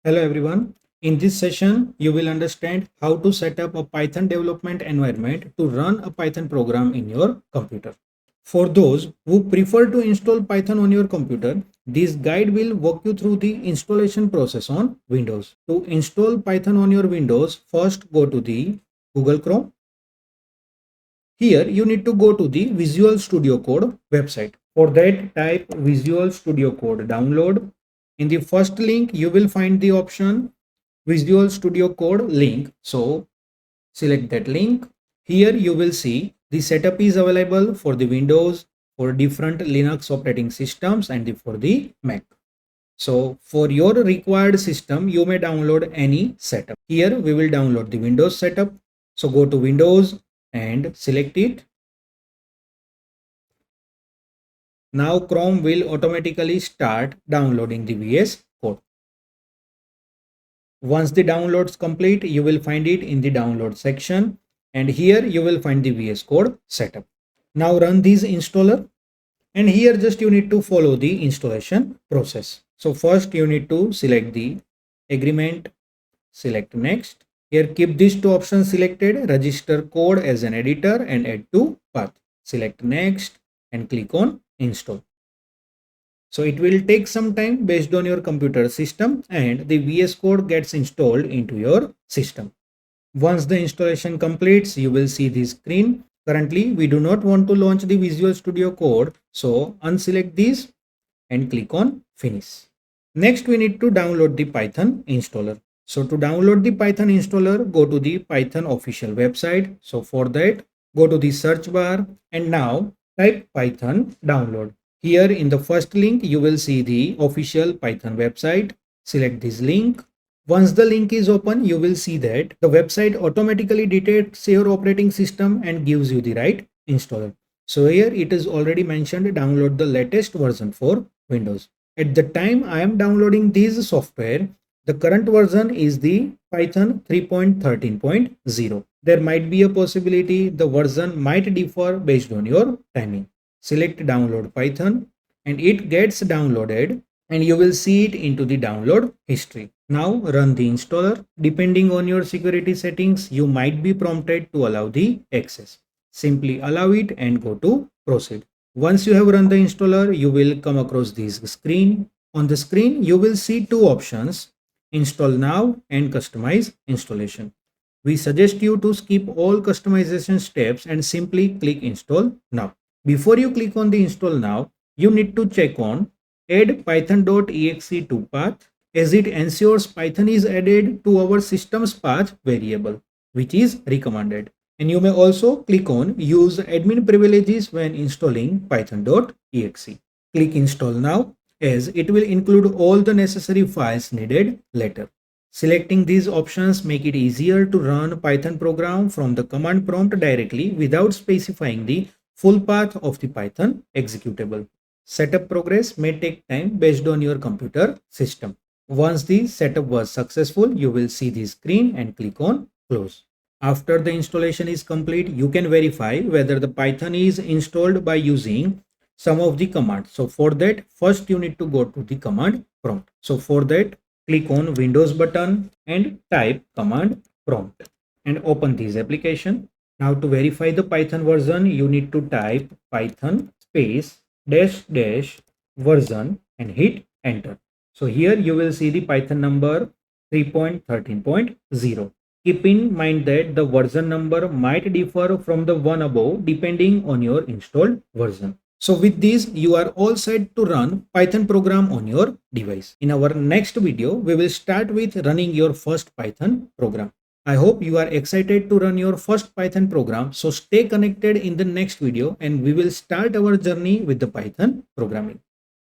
Hello everyone. In this session, you will understand how to set up a Python development environment to run a Python program in your computer. For those who prefer to install Python on your computer, this guide will walk you through the installation process on Windows. To install Python on your Windows, first go to the Google Chrome. Here you need to go to the Visual Studio Code website. For that, type Visual Studio Code download. In the first link, you will find the option Visual Studio Code link. So select that link. Here you will see the setup is available for the Windows, for different Linux operating systems, and for the Mac. So for your required system, you may download any setup. Here we will download the Windows setup. So go to Windows and select it. Now Chrome will automatically start downloading the VS Code. Once the downloads complete, you will find it in the download section, and here you will find the VS Code setup. Now run this installer, and here just you need to follow the installation process. So first you need to select the agreement, select next. Here keep these two options selected, register code as an editor and add to path. Select next and click on install. So it will take some time based on your computer system, and the VS Code gets installed into your system. Once the installation completes, you will see this screen. Currently, we do not want to launch the Visual Studio Code, so unselect this and click on finish. Next, we need to download the Python installer. So to download the Python installer, go to the Python official website. So for that, go to the search bar and now type Python download. Here in the first link, you will see the official Python website. Select this link. Once the link is open, you will see that the website automatically detects your operating system and gives you the right installer. So here it is already mentioned download the latest version for Windows. At the time I am downloading this software, the current version is the Python 3.13.0. There might be a possibility the version might differ based on your timing. Select download Python and it gets downloaded, and you will see it into the download history. Now run the installer. Depending on your security settings, you might be prompted to allow the access. Simply allow it and go to proceed. Once you have run the installer, you will come across this screen. On the screen, you will see two options, install now and customize installation. We suggest you to skip all customization steps and simply click install now. Before you click on the install now, you need to check on add python.exe to path, as it ensures Python is added to our system's path variable, which is recommended. And you may also click on use admin privileges when installing python.exe. Click install now, as it will include all the necessary files needed later. Selecting these options make it easier to run Python program from the command prompt directly without specifying the full path of the Python executable. Setup progress may take time based on your computer system. Once the setup was successful, you will see the screen and click on close. After the installation is complete, you can verify whether the Python is installed by using some of the commands. So for that, first you need to go to the command prompt. So for that, click on Windows button and type command prompt and open this application. Now to verify the Python version, you need to type Python space dash dash version and hit enter. So here you will see the Python number 3.13.0. Keep in mind that the version number might differ from the one above depending on your installed version. So with this, you are all set to run Python program on your device. In our next video, we will start with running your first Python program. I hope you are excited to run your first Python program. So stay connected in the next video and we will start our journey with the Python programming.